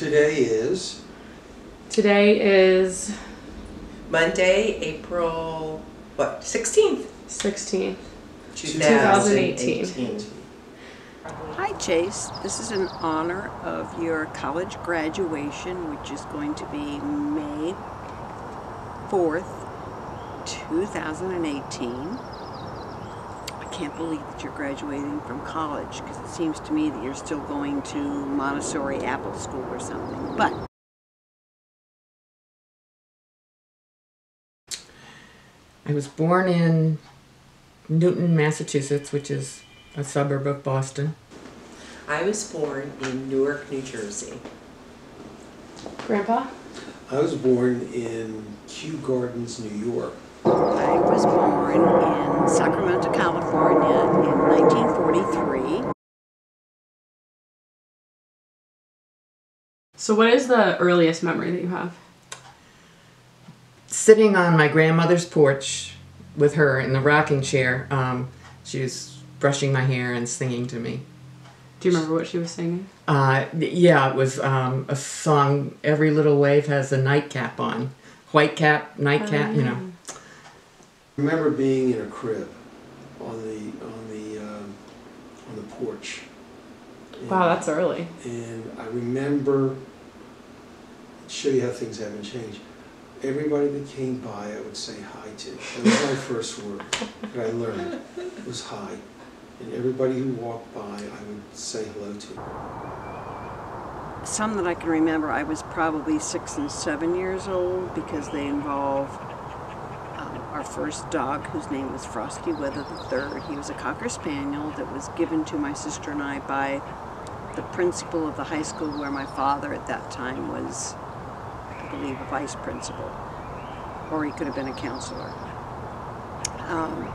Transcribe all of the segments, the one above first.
Today is? Today is Monday, April, what, 16th? 16th. 2018. Hi Chase, this is in honor of your college graduation, which is going to be May 4th, 2018. I can't believe that you're graduating from college because it seems to me that you're still going to Montessori Apple School or something. But I was born in Newton, Massachusetts, which is a suburb of Boston. I was born in Newark, New Jersey. Grandpa? I was born in Kew Gardens, New York. I was born in Sacramento, California in 1943. So what is the earliest memory that you have? Sitting on my grandmother's porch with her in the rocking chair, she was brushing my hair and singing to me. Do you remember what she was singing? Yeah, it was a song, Every Little Wave Has a Nightcap On. White cap, nightcap, you know. I remember being in a crib on the porch. Wow, that's early. And I remember, show you how things haven't changed. Everybody that came by, I would say hi to. That was my first word that I learned, was hi. And everybody who walked by, I would say hello to. Some that I can remember, I was probably 6 and 7 years old because they involve our first dog, whose name was Frosty Weather III. He was a Cocker Spaniel that was given to my sister and I by the principal of the high school where my father at that time was, I believe, a vice principal, or he could have been a counselor.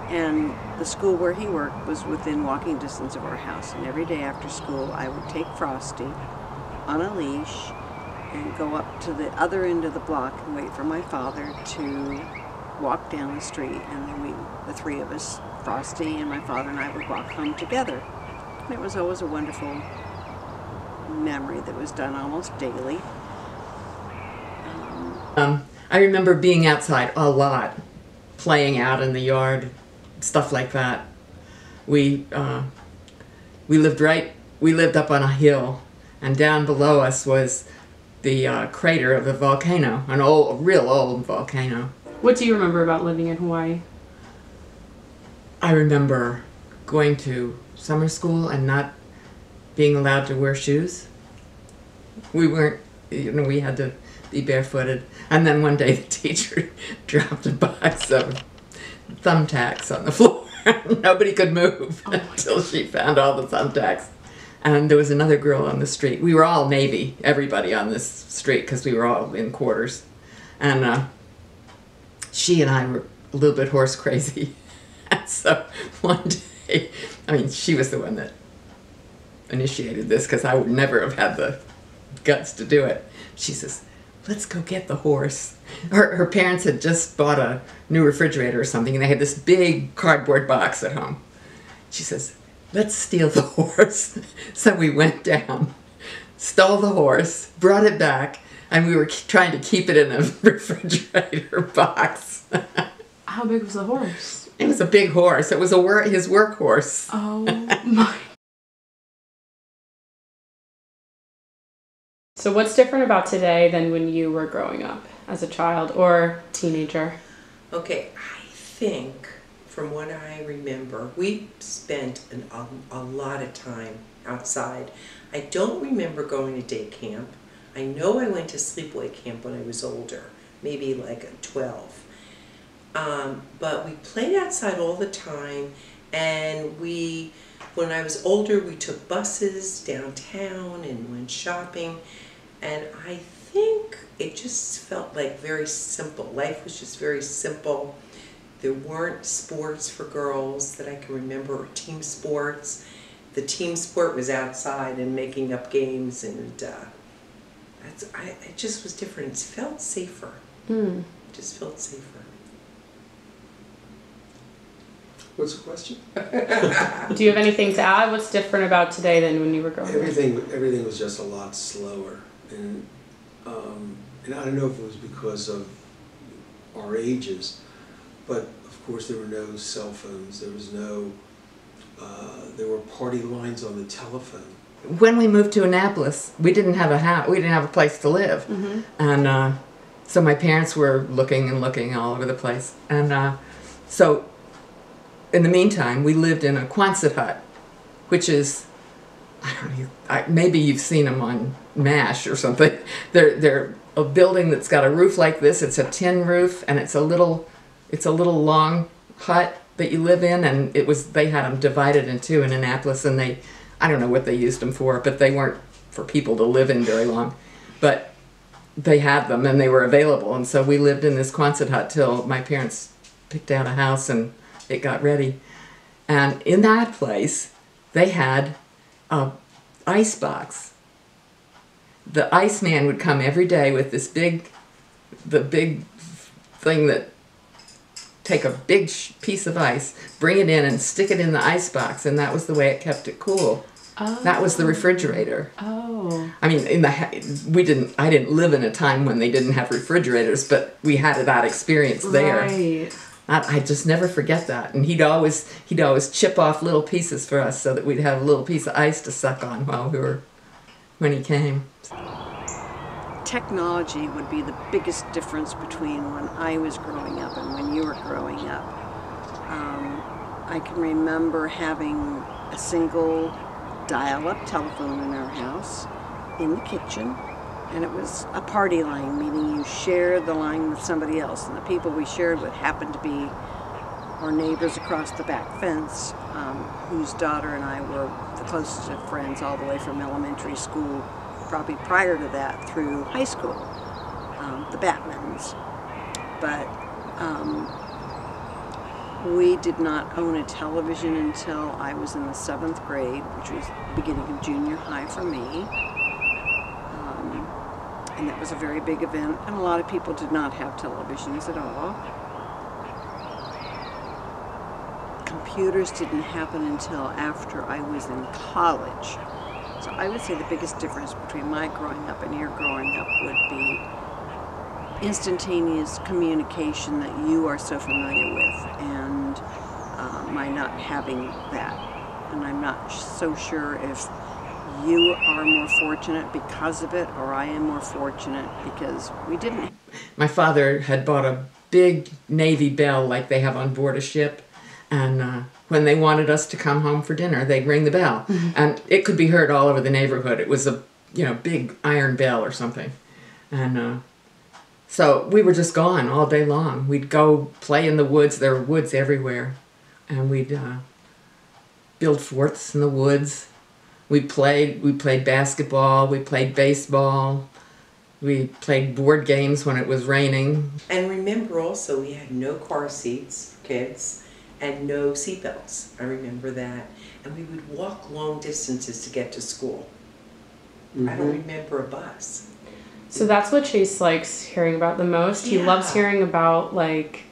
And the school where he worked was within walking distance of our house. And every day after school, I would take Frosty on a leash and go up to the other end of the block and wait for my father to walk down the street. And then the three of us, Frosty and my father and I, would walk home together. And it was always a wonderful memory that was done almost daily. I remember being outside a lot, playing out in the yard, stuff like that. We lived up on a hill, and down below us was the crater of the volcano, a real old volcano. What do you remember about living in Hawaii? I remember going to summer school and not being allowed to wear shoes. We weren't, we had to be barefooted. And then one day the teacher dropped a box of thumbtacks on the floor. Nobody could move until she found all the thumbtacks. And there was another girl on the street. We were all Navy, everybody on this street, because we were all in quarters. And she and I were a little bit horse crazy. And so one day, she was the one that initiated this, because I would never have had the guts to do it. She says, let's go get the horse. Her parents had just bought a new refrigerator or something, and they had this big cardboard box at home. She says, let's steal the horse. So we went down, stole the horse, brought it back, and we were trying to keep it in a refrigerator box. How big was the horse? It was a big horse. It was his work horse. Oh my. So what's different about today than when you were growing up as a child or teenager? Okay, I think from what I remember, we spent a lot of time outside. I don't remember going to day camp. I know I went to sleepaway camp when I was older, maybe like 12. But we played outside all the time, and when I was older, we took buses downtown and went shopping. And I think it just felt like very simple. Life was just very simple. There weren't sports for girls that I can remember, or team sports. The team sport was outside and making up games, and it just was different. It felt safer. It just felt safer. What's the question? Do you have anything to add? What's different about today than when you were growing up? Everything was just a lot slower. and I don't know if it was because of our ages, but of course there were no cell phones. There was no. There were party lines on the telephone. When we moved to Annapolis, we didn't have a house. We didn't have a place to live, and so my parents were looking and looking all over the place. And so, in the meantime, we lived in a Quonset hut, which is, I don't know, maybe you've seen them on MASH or something. They're a building that's got a roof like this. It's a tin roof, and it's a little long hut that you live in. And they had them divided in two in Annapolis, and I don't know what they used them for, but they weren't for people to live in very long. But they had them, and they were available. And so we lived in this Quonset hut till my parents picked out a house and it got ready. And in that place, they had a ice box. The iceman would come every day with the big thing that take a big piece of ice, bring it in and stick it in the ice box, and that was the way it kept it cool. Oh. That was the refrigerator. Oh. I mean, I didn't live in a time when they didn't have refrigerators, but we had that experience there. Right. I just never forget that. And he'd always chip off little pieces for us so that we'd have a little piece of ice to suck on when he came. Technology would be the biggest difference between when I was growing up and when you were growing up. I can remember having a single dial-up telephone in our house, in the kitchen, and it was a party line, meaning you shared the line with somebody else, and the people we shared with happened to be our neighbors across the back fence, whose daughter and I were the closest of friends all the way from elementary school, probably prior to that through high school, the Batmans. But we did not own a television until I was in the 7th grade, which was the beginning of junior high for me. And that was a very big event, and a lot of people did not have televisions at all. Computers didn't happen until after I was in college. So I would say the biggest difference between my growing up and your growing up would be instantaneous communication that you are so familiar with, and my not having that. And I'm not so sure if you are more fortunate because of it, or I am more fortunate because we didn't. My father had bought a big Navy bell like they have on board a ship, and when they wanted us to come home for dinner, they'd ring the bell, and it could be heard all over the neighborhood. It was a big iron bell or something, and so we were just gone all day long. We'd go play in the woods. There were woods everywhere, and we'd build forts in the woods. We played basketball, we played baseball, we played board games when it was raining. And remember also, we had no car seats for kids and no seatbelts. I remember that. And we would walk long distances to get to school. I don't remember a bus. So that's what Chase likes hearing about the most. He loves hearing about, like,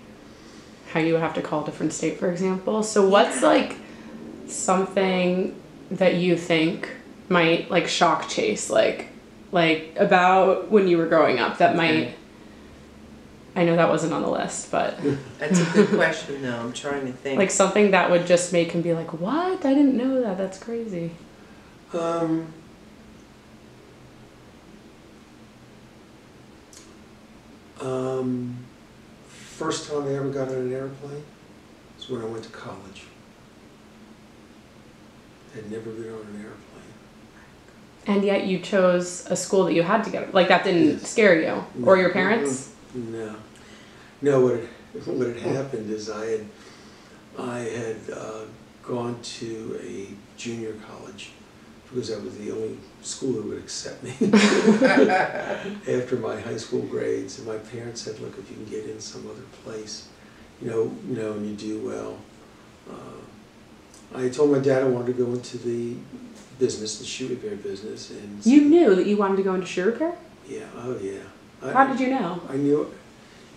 how you have to call a different state, for example. So what's, like, something that you think might, like, shock Chase, like about when you were growing up that might, I know that wasn't on the list, but That's a good question though. I'm trying to think. like something that would just make him be like, what? I didn't know that. That's crazy. First time I ever got on an airplane was when I went to college. I'd never been on an airplane. And yet you chose a school that you had to get, like that didn't scare you? No. Or your parents? No. No, what had happened is I had gone to a junior college because that was the only school that would accept me after my high school grades. And my parents said, look, if you can get in some other place, and you do well. I told my dad I wanted to go into the business, the shoe repair business. And You knew that you wanted to go into shoe repair? Yeah, oh yeah. How did you know? I knew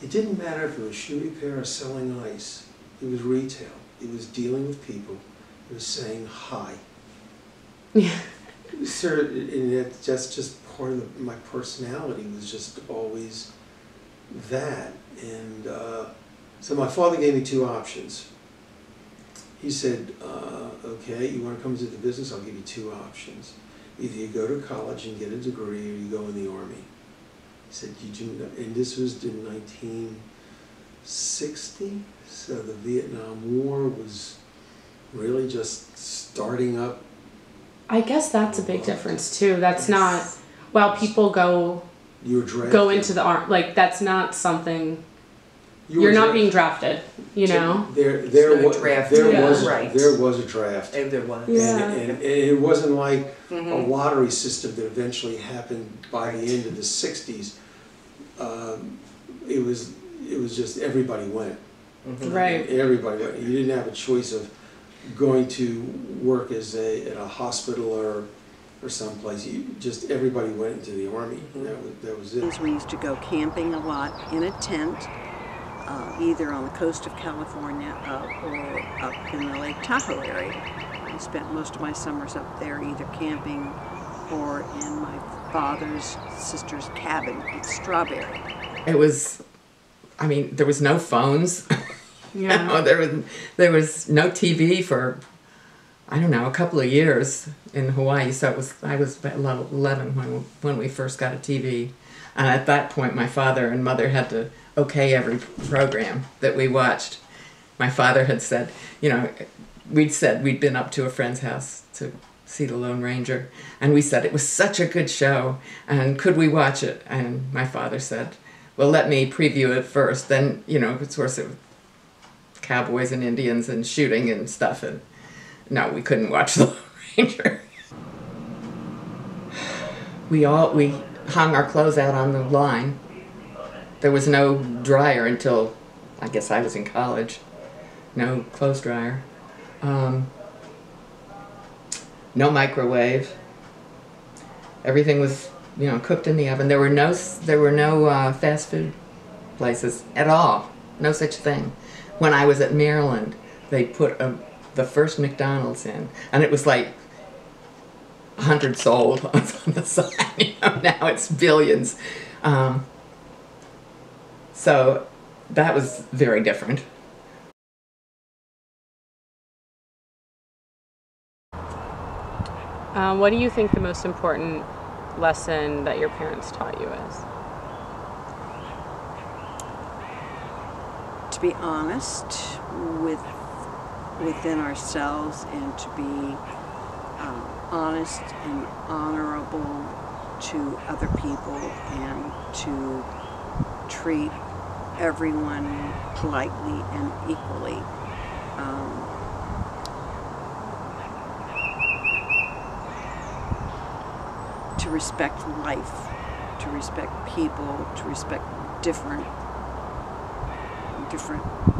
it didn't matter if it was shoe repair or selling ice. It was retail. It was dealing with people. It was saying hi. Yeah. Sir, and that's just part of my personality was just always that. And so my father gave me two options. He said, okay, you want to come into the business? I'll give you two options. Either you go to college and get a degree, or you go in the Army. He said, you do not, and this was in 1960, so the Vietnam War was really just starting up. I guess that's a big difference too. That's not, while people go into the army, like that's not something. You're not being drafted, you know. There was a draft. And there was. Yeah. And it wasn't like a lottery system that eventually happened by the end of the 60s. It was just everybody went. Right. Everybody went. You didn't have a choice of going to work as at a hospital or someplace. Everybody went into the Army. That was it. We used to go camping a lot in a tent, either on the coast of California or up in the Lake Tahoe area. I spent most of my summers up there either camping or in my father's sister's cabin at Strawberry. It was, I mean, there was no phones. Yeah. There was no TV for, I don't know, a couple of years in Hawaii. So I was about 11 when we first got a TV. And at that point, my father and mother had to okay every program that we watched. My father had said, you know, we'd been up to a friend's house to see The Lone Ranger, and we said it was such a good show, and could we watch it? And my father said, well, let me preview it first. Then, you know, of course, it was cowboys and Indians and shooting and stuff, and no, we couldn't watch The Lone Ranger. We hung our clothes out on the line. There was no dryer until, I guess I was in college. No clothes dryer. No microwave. Everything was, you know, cooked in the oven. There were no fast food places at all. No such thing. When I was at Maryland, they put the first McDonald's in, and it was like 100 sold on the side. You know, now it's billions. So that was very different. What do you think the most important lesson that your parents taught you is? To be honest within ourselves, and to be honest and honorable to other people, and to treat everyone politely and equally. To respect life, to respect people, to respect different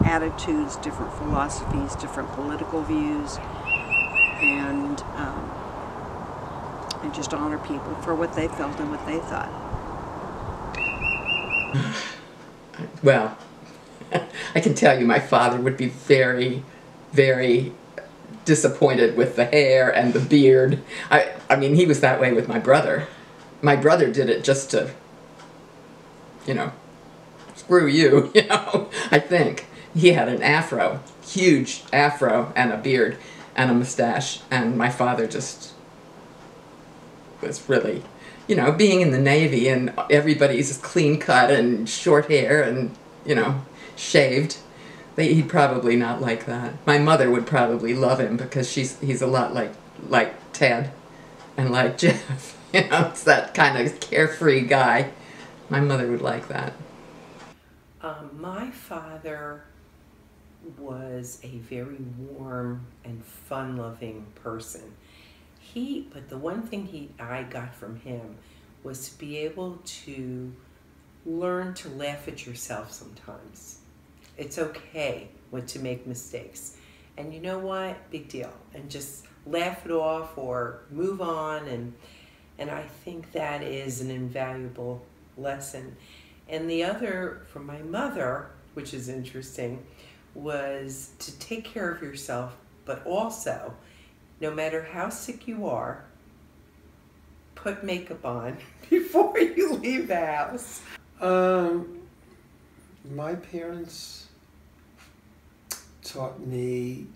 attitudes, different philosophies, different political views, and just honor people for what they felt and what they thought. Well, I can tell you my father would be very, very disappointed with the hair and the beard. I mean, he was that way with my brother. My brother did it just to, you know, screw you, you know, I think. He had an afro, huge afro, and a beard and a mustache, and my father just was really, you know, being in the Navy and everybody's clean cut and short hair and, you know, shaved. He'd probably not like that. My mother would probably love him because he's a lot like Ted and like Jeff. You know, it's that kind of carefree guy. My mother would like that. My father was a very warm and fun-loving person. But the one thing I got from him was to be able to learn to laugh at yourself sometimes. It's okay to make mistakes. And you know what? Big deal. And just laugh it off or move on. And I think that is an invaluable lesson. And the other from my mother, which is interesting, was to take care of yourself, but also, no matter how sick you are, put makeup on before you leave the house? My parents taught me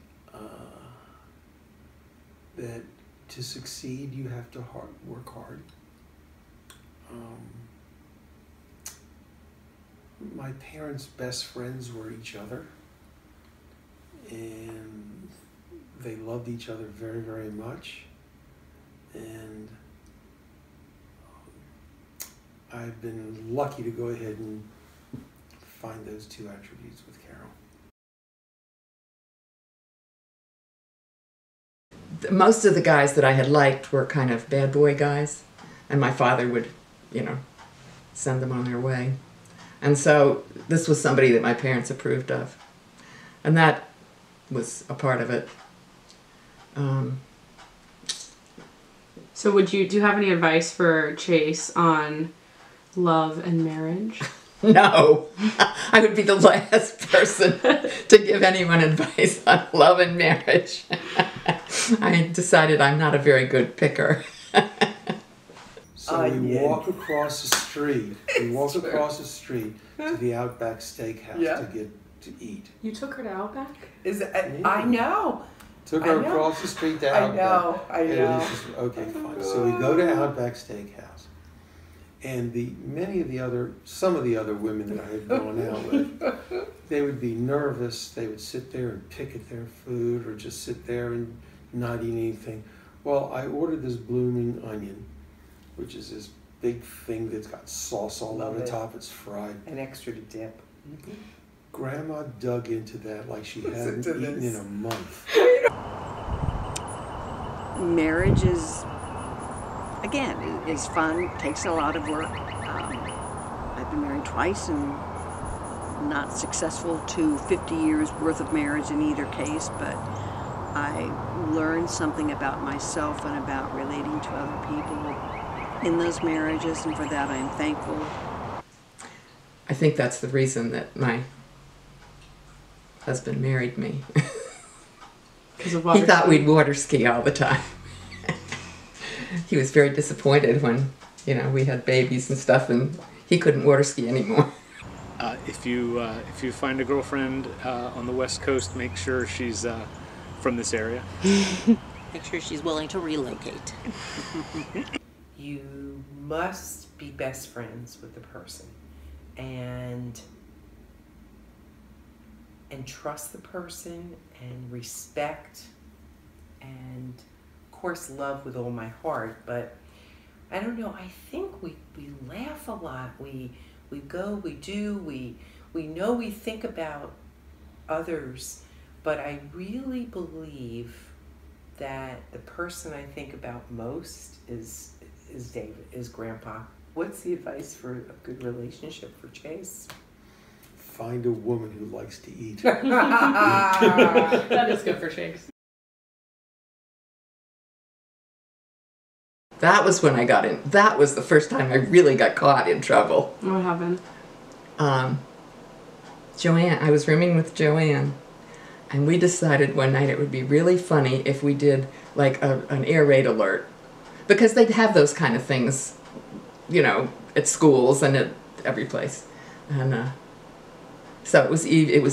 that to succeed you have to work hard. My parents' best friends were each other, and they loved each other very, very much. And I've been lucky to go ahead and find those two attributes with Carol. Most of the guys that I had liked were kind of bad boy guys, and my father would, you know, send them on their way. And so this was somebody that my parents approved of, and that was a part of it. So do you have any advice for Chase on love and marriage? No, I would be the last person to give anyone advice on love and marriage. I decided I'm not a very good picker. So we walk across the street. We walk across the street to the Outback Steakhouse to get to eat. You took her to Outback? I know. Took her across the street to Outback. I know. Okay, fine. So we go to Outback Steakhouse, and some of the other women that I had gone out with, they would be nervous. They would sit there and pick at their food, or just sit there and not eat anything. Well, I ordered this blooming onion, which is this big thing that's got sauce all over the top. It's fried. An extra to dip. Mm-hmm. Grandma dug into that like she hadn't eaten in a month. Marriage is fun, takes a lot of work. I've been married twice and not successful to 50 years worth of marriage in either case, but I learned something about myself and about relating to other people in those marriages, and for that I'm thankful. I think that's the reason that my husband married me. Because of water He thought ski? we'd water ski all the time. He was very disappointed when, you know, we had babies and stuff, and he couldn't water ski anymore. If you find a girlfriend on the West Coast, make sure she's from this area. Make sure she's willing to relocate. You must be best friends with the person, and trust the person, and respect, and of course love with all my heart. But I don't know, I think we laugh a lot. We go, we do, we know we think about others, but I really believe that the person I think about most is David, is Grandpa. What's the advice for a good relationship for Chase? Find a woman who likes to eat. That is good for Chase. That was when I got in. That was the first time I really got caught in trouble. What happened? Joanne, I was rooming with Joanne, and we decided one night it would be really funny if we did like an air raid alert, because they'd have those kind of things, you know, at schools and at every place. And so it was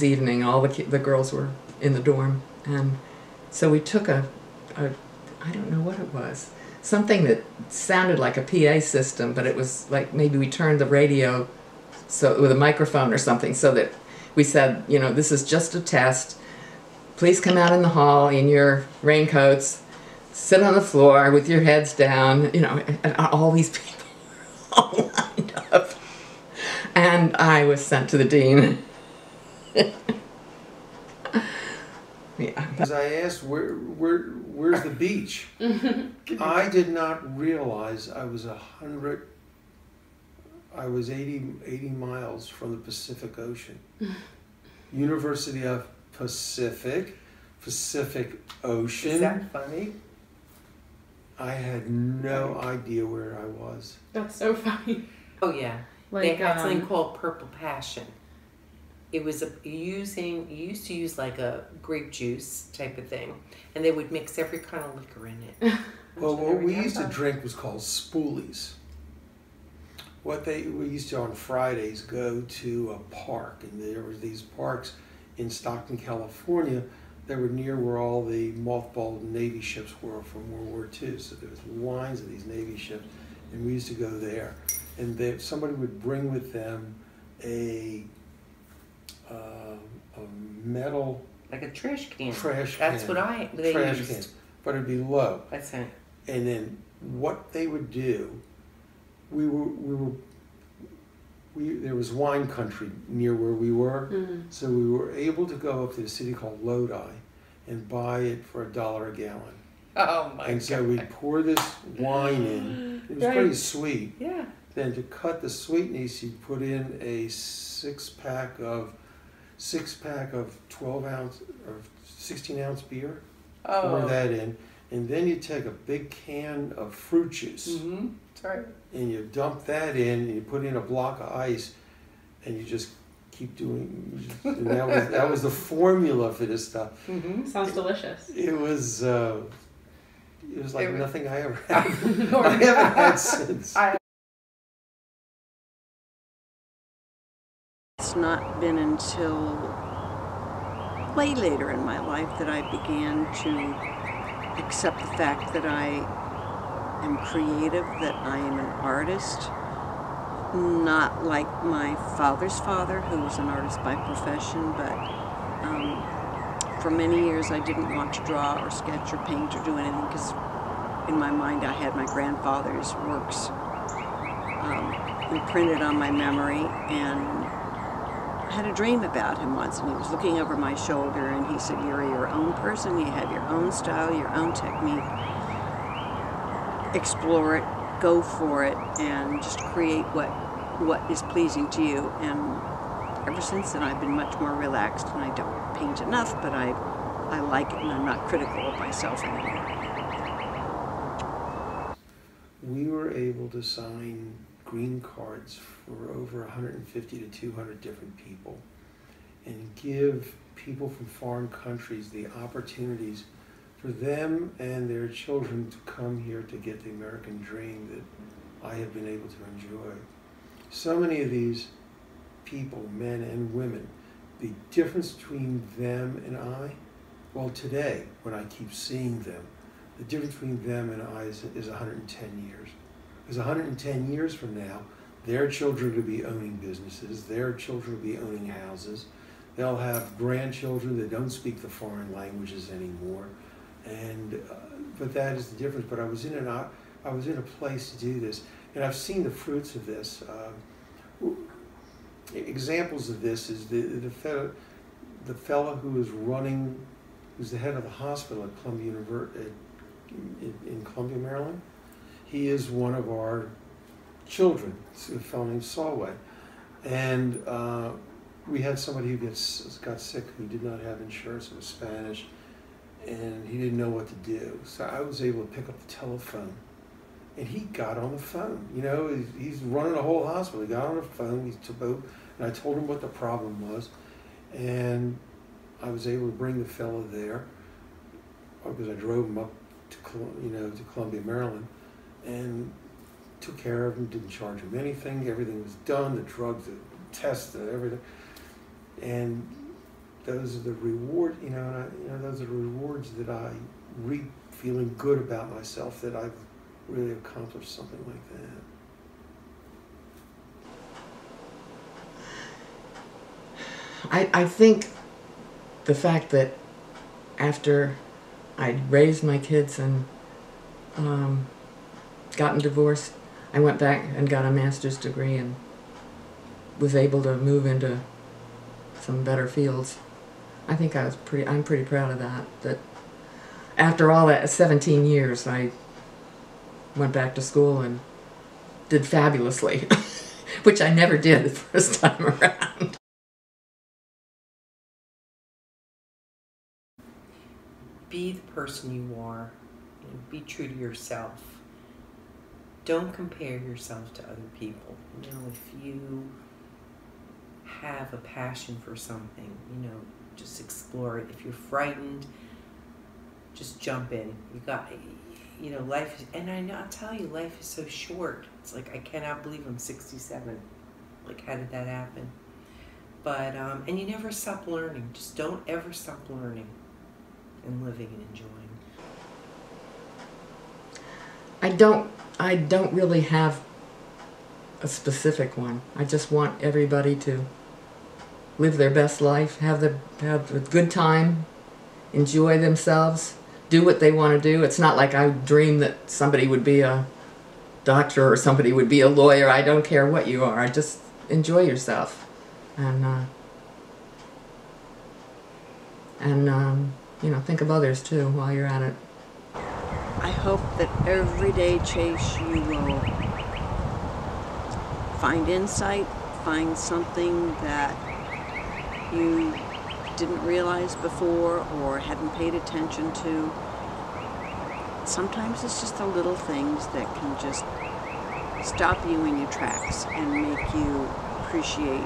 evening. All the girls were in the dorm, and so we took a I don't know what it was, something that sounded like a PA system, but it was like maybe we turned the radio so with a microphone or something, so that we said, you know, this is just a test. Please come out in the hall in your raincoats, sit on the floor with your heads down, you know, and all these people all lined up. And I was sent to the dean. Because I asked, where's the beach? I did not realize I was 80 miles from the Pacific Ocean. University of Pacific Ocean. Is that funny? I had no idea where I was. That's so funny. Oh yeah, they had something called Purple Passion. It was you used to use like a grape juice type of thing, and they would mix every kind of liquor in it. Well, Don't you what we used to remember? drink was called spoolies. We used to on Fridays go to a park, and there were these parks in Stockton, California, that were near where all the mothballed Navy ships were from World War II. So there was lines of these Navy ships, and we used to go there. And somebody would bring with them a metal Like a trash can. trash That's can. what they trash used. can, but it'd be low. That's it. And then what they would do, there was wine country near where we were, so we were able to go up to the city called Lodi and buy it for $1 a gallon. Oh my And so we'd pour this wine in. It was Right. pretty sweet. Yeah. Then to cut the sweetness, you'd put in a six-pack of 12-ounce or 16-ounce beer. Pour that in, and then you take a big can of fruit juice. Mm-hmm. That's right. And you dump that in, and you put in a block of ice, and you just keep doing. And that was the formula for this stuff. Mm-hmm. Sounds delicious. It was like nothing I ever had. Or- I haven't had since. It's not been until way later in my life that I began to accept the fact that I am creative, that I am an artist, not like my father's father, who was an artist by profession, but for many years I didn't want to draw or sketch or paint or do anything because in my mind I had my grandfather's works imprinted on my memory, and I had a dream about him once, and he was looking over my shoulder and he said, "You're your own person, you have your own style, your own technique. Explore it, go for it, and just create what is pleasing to you." And ever since then I've been much more relaxed, and I don't paint enough, but I like it, and I'm not critical of myself anymore. We were able to sign green cards for over 150 to 200 different people and give people from foreign countries the opportunities for them and their children to come here to get the American dream that I have been able to enjoy. So many of these people, men and women, the difference between them and I, well, today, when I keep seeing them, the difference between them and I is 110 years. Because 110 years from now, their children will be owning businesses, their children will be owning houses, they'll have grandchildren that don't speak the foreign languages anymore, and but that is the difference. But I was in a place to do this, and I've seen the fruits of this. Examples of this is the fellow who was running, who's the head of the hospital at Columbia in Columbia, Maryland. He is one of our children, a fellow named Solway. And we had somebody who got sick who did not have insurance, it was Spanish, and he didn't know what to do. So I was able to pick up the telephone, and he got on the phone. You know, he's running a whole hospital. He got on the phone, and I told him what the problem was, and I was able to bring the fellow there, because I drove him up to Columbia, Maryland, and took care of him, didn't charge him anything, everything was done, the drugs, the tests, everything. And those are the reward, those are the rewards that I reap, feeling good about myself that I've really accomplished something like that. I think the fact that after I'd raised my kids and gotten divorced, I went back and got a master's degree and was able to move into some better fields. I think I'm pretty proud of that. That after all that 17 years, I went back to school and did fabulously, which I never did the first time around. Be the person you are, and be true to yourself. Don't compare yourself to other people. You know, if you have a passion for something, just explore it. If you're frightened, just jump in. you know, life is, and I'll tell you, life is so short. It's like, I cannot believe I'm 67. Like, how did that happen? But, and you never stop learning. Just don't ever stop learning and living and enjoying. I don't really have a specific one. I just want everybody to live their best life, have a good time, enjoy themselves, do what they want to do. It's not like I dream that somebody would be a doctor or somebody would be a lawyer. I don't care what you are. I just enjoy yourself, and you know, think of others too while you're at it. I hope that every day, Chase, you will find insight, find something that you didn't realize before or hadn't paid attention to. Sometimes it's just the little things that can just stop you in your tracks and make you appreciate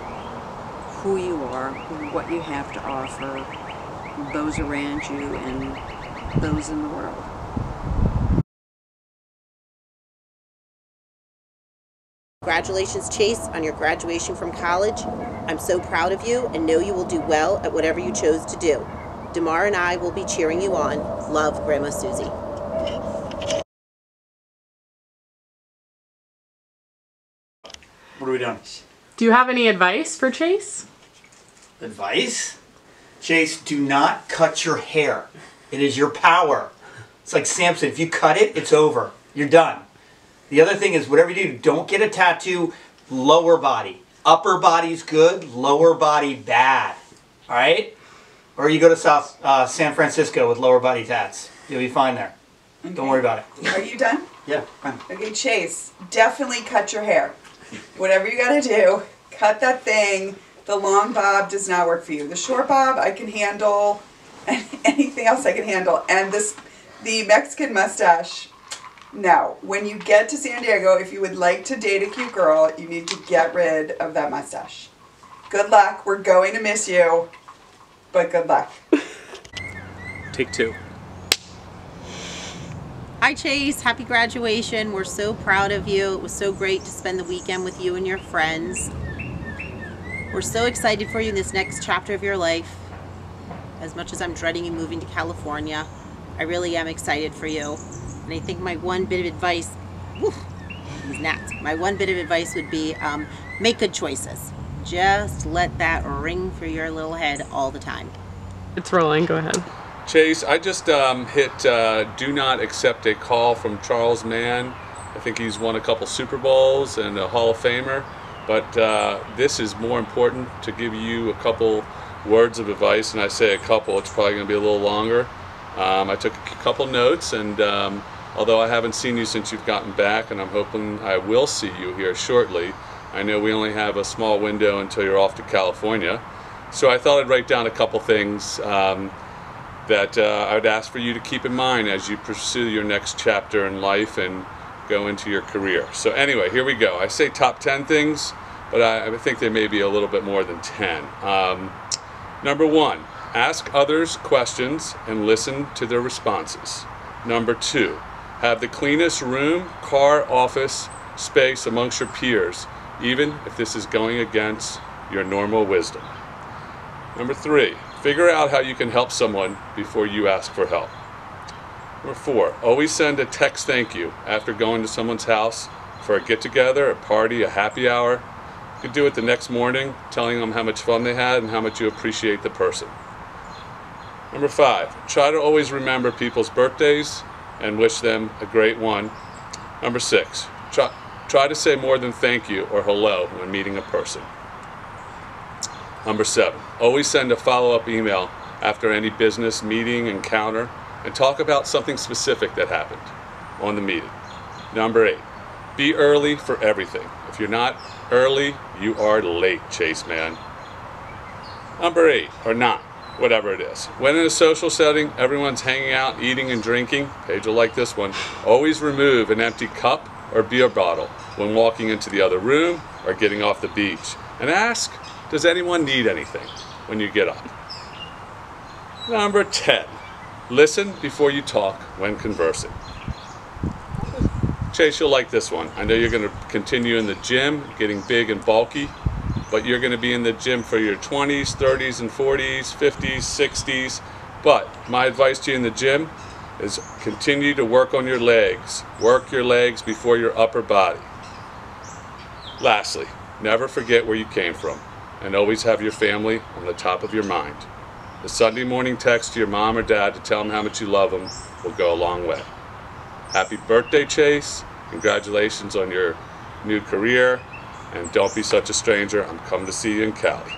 who you are, what you have to offer, those around you, and those in the world. Congratulations, Chase, on your graduation from college. I'm so proud of you and know you will do well at whatever you chose to do. Damar and I will be cheering you on. Love, Grandma Susie. What are we doing? Do you have any advice for Chase? Advice? Chase, do not cut your hair. It is your power. It's like Samson. If you cut it, it's over. You're done. The other thing is, whatever you do, don't get a tattoo lower body. Upper body's good, lower body bad. All right? Or you go to San Francisco with lower body tats. You'll be fine there. Okay. Don't worry about it. Are you done? Yeah, fine. Okay, Chase, definitely cut your hair. Whatever you gotta do, cut that thing. The long bob does not work for you. The short bob I can handle, and anything else I can handle. And the Mexican mustache, no. When you get to San Diego, if you would like to date a cute girl, you need to get rid of that mustache. Good luck. We're going to miss you, but good luck. Take two. Hi, Chase. Happy graduation. We're so proud of you. It was so great to spend the weekend with you and your friends. We're so excited for you in this next chapter of your life. As much as I'm dreading you moving to California, I really am excited for you. And I think my one bit of advice, my one bit of advice would be make good choices. Just let that ring through your little head all the time. It's rolling. Go ahead. Chase, I just hit do not accept a call from Charles Mann. I think he's won a couple Super Bowls and a Hall of Famer. But this is more important to give you a couple words of advice, and I say a couple, it's probably going to be a little longer. I took a couple notes, and although I haven't seen you since you've gotten back, and I'm hoping I will see you here shortly, I know we only have a small window until you're off to California. So I thought I'd write down a couple things that I would ask for you to keep in mind as you pursue your next chapter in life and go into your career. So anyway, here we go. I say top 10 things, but I think there may be a little bit more than 10. Number 1, ask others questions and listen to their responses. Number 2, have the cleanest room, car, office space amongst your peers, even if this is going against your normal wisdom. Number 3, figure out how you can help someone before you ask for help. Number 4, always send a text thank you after going to someone's house for a get-together, a party, a happy hour. You could do it the next morning, telling them how much fun they had and how much you appreciate the person. Number 5, try to always remember people's birthdays and wish them a great one. Number 6, try to say more than thank you or hello when meeting a person. Number 7, always send a follow-up email after any business meeting, encounter, and talk about something specific that happened on the meeting. Number 8, be early for everything. If you're not early, you are late, Chase man. Number 8, or 9, whatever it is. When in a social setting, everyone's hanging out, eating and drinking, page will like this one, always remove an empty cup or beer bottle when walking into the other room or getting off the beach. And ask, does anyone need anything when you get up? Number 10, listen before you talk when conversing. Chase, you'll like this one. I know you're going to continue in the gym, getting big and bulky, but you're going to be in the gym for your 20s, 30s, and 40s, 50s, 60s. But my advice to you in the gym is continue to work on your legs. Work your legs before your upper body. Lastly, never forget where you came from, and always have your family on the top of your mind. The Sunday morning text to your mom or dad to tell them how much you love them will go a long way. Happy birthday, Chase. Congratulations on your new career. And don't be such a stranger. I'm coming to see you in Cali.